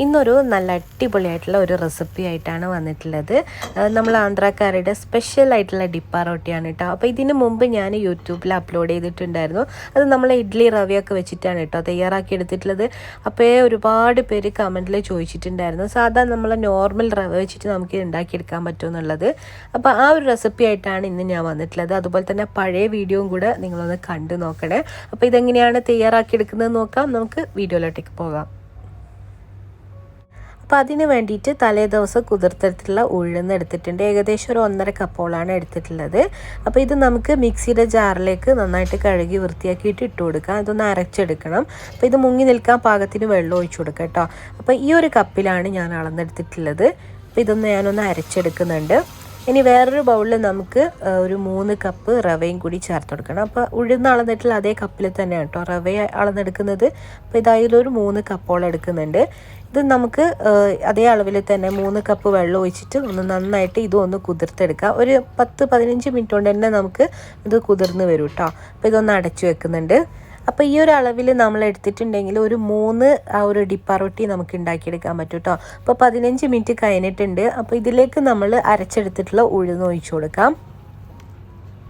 ഇന്നൊരു നല്ല അടിപൊളിയായിട്ടുള്ള ഒരു റെസിപ്പി ആയിട്ടാണ് വന്നിട്ടുള്ളത്. നമ്മൾ ആന്ധ്രാക്കാരുടെ സ്പെഷ്യൽ ആയിട്ടുള്ള ഡിപ്പ റൊട്ടിയാണ് കേട്ടോ. അപ്പോൾ ഇതിന് മുമ്പ് ഞാൻ യൂട്യൂബിൽ അപ്ലോഡ് ചെയ്തിട്ടുണ്ടായിരുന്നു. അത് നമ്മൾ ഇഡ്ഡലി റവയൊക്കെ വെച്ചിട്ടാണ് കേട്ടോ തയ്യാറാക്കി എടുത്തിട്ടുള്ളത്. അപ്പോൾ ഒരുപാട് പേര് കമൻറ്റിൽ ചോദിച്ചിട്ടുണ്ടായിരുന്നു സാധാരണ നമ്മൾ നോർമൽ റവ വെച്ചിട്ട് നമുക്ക് ഉണ്ടാക്കിയെടുക്കാൻ പറ്റുമെന്നുള്ളത്. അപ്പോൾ ആ ഒരു റെസിപ്പി ആയിട്ടാണ് ഇന്ന് ഞാൻ വന്നിട്ടുള്ളത്. അതുപോലെ തന്നെ പഴയ വീഡിയോയും കൂടെ നിങ്ങളൊന്ന് കണ്ടു നോക്കണേ. അപ്പോൾ ഇതെങ്ങനെയാണ് തയ്യാറാക്കിയെടുക്കുന്നത് നോക്കാം. നമുക്ക് വീഡിയോയിലോട്ടേക്ക് പോകാം. അപ്പോൾ അതിന് വേണ്ടിയിട്ട് തലേ ദിവസം കുതിർത്തെടുത്തിട്ടുള്ള ഉഴുന്ന് എടുത്തിട്ടുണ്ട്. ഏകദേശം ഒരു 1.5 കപ്പോളാണ് എടുത്തിട്ടുള്ളത്. അപ്പോൾ ഇത് നമുക്ക് മിക്സിയുടെ ജാറിലേക്ക് നന്നായിട്ട് കഴുകി വൃത്തിയാക്കിയിട്ട് ഇട്ട് കൊടുക്കാം. ഇതൊന്ന് അരച്ചെടുക്കണം. അപ്പോൾ ഇത് മുങ്ങി നിൽക്കാൻ പാകത്തിന് വെള്ളം ഒഴിച്ചു കൊടുക്കാം കേട്ടോ. അപ്പോൾ ഈ ഒരു കപ്പിലാണ് ഞാൻ അളന്നെടുത്തിട്ടുള്ളത്. അപ്പോൾ ഇതൊന്ന് ഞാനൊന്ന് അരച്ചെടുക്കുന്നുണ്ട്. ഇനി വേറൊരു ബൗളിൽ നമുക്ക് ഒരു 3 കപ്പ് റവയും കൂടി ചേർത്ത് കൊടുക്കണം. അപ്പോൾ ഉഴുന്ന് അളന്നിട്ടുള്ള അതേ കപ്പിൽ തന്നെയാണ് കേട്ടോ റവ അളന്നെടുക്കുന്നത്. അപ്പോൾ ഇതായാലൊരു 3 കപ്പോളം എടുക്കുന്നുണ്ട്. ഇത് നമുക്ക് അതേ അളവിൽ തന്നെ 3 കപ്പ് വെള്ളം ഒഴിച്ചിട്ട് ഒന്ന് നന്നായിട്ട് ഇതും ഒന്ന് കുതിർത്തെടുക്കാം. ഒരു 10-15 മിനിറ്റ് കൊണ്ട് തന്നെ നമുക്ക് ഇത് കുതിർന്ന് വരും കേട്ടോ. അപ്പോൾ ഇതൊന്ന് അടച്ചു വെക്കുന്നുണ്ട്. അപ്പോൾ ഈ ഒരു അളവിൽ നമ്മൾ എടുത്തിട്ടുണ്ടെങ്കിൽ ഒരു 3 ആ ഒരു ഡിപ്പ റൊട്ടി നമുക്ക് ഉണ്ടാക്കിയെടുക്കാൻ പറ്റും കേട്ടോ. അപ്പോൾ 15 മിനിറ്റ് കഴിഞ്ഞിട്ടുണ്ട്. അപ്പോൾ ഇതിലേക്ക് നമ്മൾ അരച്ചെടുത്തിട്ടുള്ള ഉഴുന്ന് ഒഴിച്ചു കൊടുക്കാം.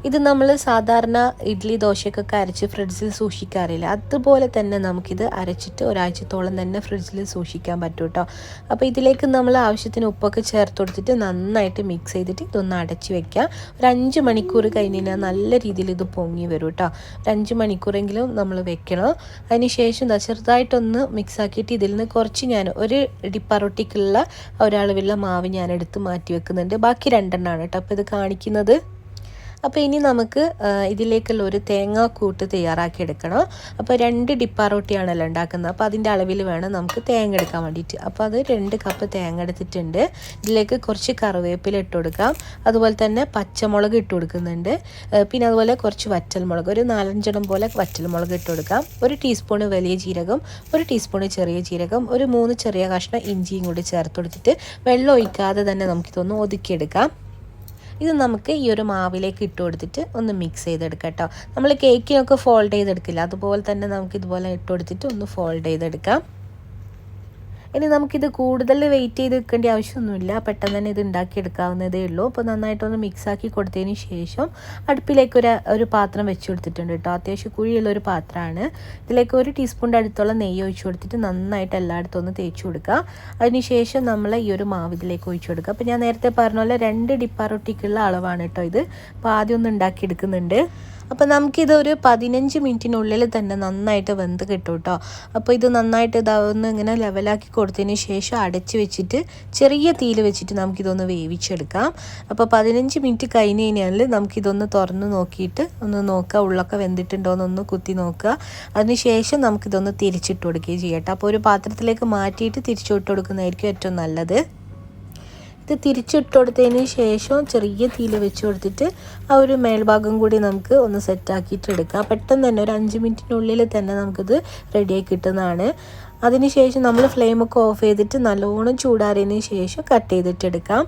ഇത് നമ്മൾ സാധാരണ ഇഡ്ഡലി ദോശക്കൊക്കെ അരച്ച് ഫ്രിഡ്ജിൽ സൂക്ഷിക്കാറില്ല, അതുപോലെ തന്നെ നമുക്കിത് അരച്ചിട്ട് ഒരാഴ്ചത്തോളം തന്നെ ഫ്രിഡ്ജിൽ സൂക്ഷിക്കാൻ പറ്റും കേട്ടോ. അപ്പോൾ ഇതിലേക്ക് നമ്മൾ ആവശ്യത്തിന് ഉപ്പൊക്കെ ചേർത്ത് കൊടുത്തിട്ട് നന്നായിട്ട് മിക്സ് ചെയ്തിട്ട് ഇതൊന്ന് അടച്ച് വെക്കാം. ഒരു 5 മണിക്കൂർ കഴിഞ്ഞ് കഴിഞ്ഞാൽ നല്ല രീതിയിൽ ഇത് പൊങ്ങി വരും കേട്ടോ. ഒരു 5 മണിക്കൂറെങ്കിലും നമ്മൾ വെക്കണം. അതിന് ശേഷം ചെറുതായിട്ടൊന്ന് മിക്സ് ആക്കിയിട്ട് ഇതിൽ നിന്ന് കുറച്ച് ഞാൻ ഒരു ഡിപ്പ റൊട്ടിക്കുള്ള ഒരളവുള്ള മാവ് ഞാൻ എടുത്ത് മാറ്റി വെക്കുന്നുണ്ട്. ബാക്കി 2 എണ്ണമാണ് കേട്ടോ അപ്പോൾ ഇത് കാണിക്കുന്നത്. അപ്പോൾ ഇനി നമുക്ക് ഇതിലേക്കുള്ള ഒരു തേങ്ങാക്കൂട്ട് തയ്യാറാക്കി എടുക്കണം. അപ്പോൾ 2 ഡിപ്പ റൊട്ടിയാണല്ലോ ഉണ്ടാക്കുന്നത്. അപ്പോൾ അതിൻ്റെ അളവിൽ വേണം നമുക്ക് തേങ്ങ എടുക്കാൻ വേണ്ടിയിട്ട്. അപ്പോൾ അത് 2 കപ്പ് തേങ്ങ എടുത്തിട്ടുണ്ട്. ഇതിലേക്ക് കുറച്ച് കറിവേപ്പില ഇട്ട് കൊടുക്കാം. അതുപോലെ തന്നെ പച്ചമുളക് ഇട്ട് കൊടുക്കുന്നുണ്ട്. പിന്നെ അതുപോലെ കുറച്ച് വറ്റൽമുളക്, ഒരു 4-5 പോലെ വറ്റൽമുളക് ഇട്ട് കൊടുക്കാം. 1 ടീസ്പൂണ് വലിയ ജീരകം, 1 ടീസ്പൂണ് ചെറിയ ജീരകം, ഒരു 3 ചെറിയ കഷ്ണം ഇഞ്ചിയും കൂടി ചേർത്ത് കൊടുത്തിട്ട് വെള്ളം ഒഴിക്കാതെ തന്നെ നമുക്കിതൊന്ന് ഒതുക്കിയെടുക്കാം. ഇത് നമുക്ക് ഈ ഒരു മാവിലേക്ക് ഇട്ട് കൊടുത്തിട്ട് ഒന്ന് മിക്സ് ചെയ്തെടുക്കാം കേട്ടോ. നമ്മൾ കേക്കിനൊക്കെ ഫോൾഡ് ചെയ്തെടുക്കില്ല, അതുപോലെ തന്നെ നമുക്ക് ഇതുപോലെ ഇട്ട് കൊടുത്തിട്ട് ഒന്ന് ഫോൾഡ് ചെയ്തെടുക്കാം. ഇനി നമുക്കിത് കൂടുതൽ വെയിറ്റ് ചെയ്ത് വെക്കേണ്ട ആവശ്യമൊന്നുമില്ല, പെട്ടെന്ന് തന്നെ ഇത് ഉണ്ടാക്കിയെടുക്കാവുന്നതേ ഉള്ളൂ. അപ്പോൾ നന്നായിട്ടൊന്ന് മിക്സാക്കി കൊടുത്തതിന് ശേഷം അടുപ്പിലേക്ക് ഒരു പാത്രം വെച്ച് കൊടുത്തിട്ടുണ്ട് കേട്ടോ. അത്യാവശ്യം കുഴിയുള്ളൊരു പാത്രമാണ്. ഇതിലേക്ക് 1 ടീസ്പൂണിൻ്റെ അടുത്തോളം നെയ്യ് ഒഴിച്ച് കൊടുത്തിട്ട് നന്നായിട്ട് എല്ലായിടത്തും ഒന്ന് തേച്ച് കൊടുക്കുക. അതിനുശേഷം നമ്മൾ ഈ ഒരു മാവ് ഇതിലേക്ക് ഒഴിച്ച് കൊടുക്കുക. അപ്പോൾ ഞാൻ നേരത്തെ പറഞ്ഞ പോലെ 2 ഡിപ്പ റൊട്ടിക്കുള്ള അളവാണ് കേട്ടോ ഇത്. അപ്പോൾ ആദ്യം ഒന്ന് ഉണ്ടാക്കിയെടുക്കുന്നുണ്ട്. അപ്പോൾ നമുക്കിത് ഒരു 15 മിനിറ്റിനുള്ളിൽ തന്നെ നന്നായിട്ട് വെന്ത് കിട്ടും കേട്ടോ. അപ്പോൾ ഇത് നന്നായിട്ട് ഇതാവുന്ന ഇങ്ങനെ ലെവലാക്കി കൊടുത്തതിന് ശേഷം അടച്ച് വെച്ചിട്ട് ചെറിയ തീയിൽ വെച്ചിട്ട് നമുക്കിതൊന്ന് വേവിച്ചെടുക്കാം. അപ്പോൾ 15 മിനിറ്റ് കഴിഞ്ഞ് കഴിഞ്ഞാൽ നമുക്കിതൊന്ന് തുറന്ന് നോക്കിയിട്ട് ഒന്ന് നോക്കുക, ഉള്ളൊക്കെ വെന്തിട്ടുണ്ടോ എന്നൊന്ന് കുത്തി നോക്കുക. അതിന് ശേഷം നമുക്കിതൊന്ന് തിരിച്ചിട്ട് കൊടുക്കുകയും ചെയ്യാം കേട്ടോ. അപ്പോൾ ഒരു പാത്രത്തിലേക്ക് മാറ്റിയിട്ട് തിരിച്ചിട്ട് കൊടുക്കുന്നതായിരിക്കും ഏറ്റവും നല്ലത്. ഇത് തിരിച്ചിട്ട് കൊടുത്തതിന് ശേഷം ചെറിയ തീയിൽ വെച്ച് കൊടുത്തിട്ട് ആ ഒരു മേൽഭാഗം കൂടി നമുക്ക് ഒന്ന് സെറ്റാക്കിയിട്ട് എടുക്കാം. പെട്ടെന്ന് തന്നെ ഒരു 5 മിനിറ്റിനുള്ളിൽ തന്നെ നമുക്കിത് റെഡിയായി കിട്ടുന്നതാണ്. അതിനുശേഷം നമ്മൾ ഫ്ലെയിമൊക്കെ ഓഫ് ചെയ്തിട്ട് നല്ലോണം ചൂടാറിയതിന് ശേഷം കട്ട് ചെയ്തിട്ടെടുക്കാം.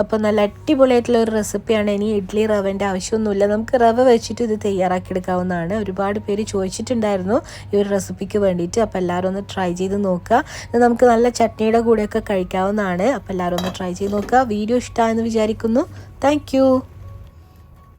അപ്പോൾ നല്ല അടിപൊളിയായിട്ടുള്ള ഒരു റെസിപ്പിയാണ്. ഇനി ഇഡ്ഡലി റവേൻ്റെ ആവശ്യമൊന്നുമില്ല, നമുക്ക് റവ വെച്ചിട്ട് ഇത് തയ്യാറാക്കിയെടുക്കാവുന്നതാണ്. ഒരുപാട് പേര് ചോദിച്ചിട്ടുണ്ടായിരുന്നു ഈ ഒരു റെസിപ്പിക്ക് വേണ്ടിയിട്ട്. അപ്പോൾ എല്ലാവരും ഒന്ന് ട്രൈ ചെയ്ത് നോക്കുക. ഇത് നമുക്ക് നല്ല ചട്നിയുടെ കൂടെയൊക്കെ കഴിക്കാവുന്നതാണ്. അപ്പോൾ എല്ലാവരും ഒന്ന് ട്രൈ ചെയ്ത് നോക്കുക. വീഡിയോ ഇഷ്ടമായെന്ന് വിചാരിക്കുന്നു. താങ്ക്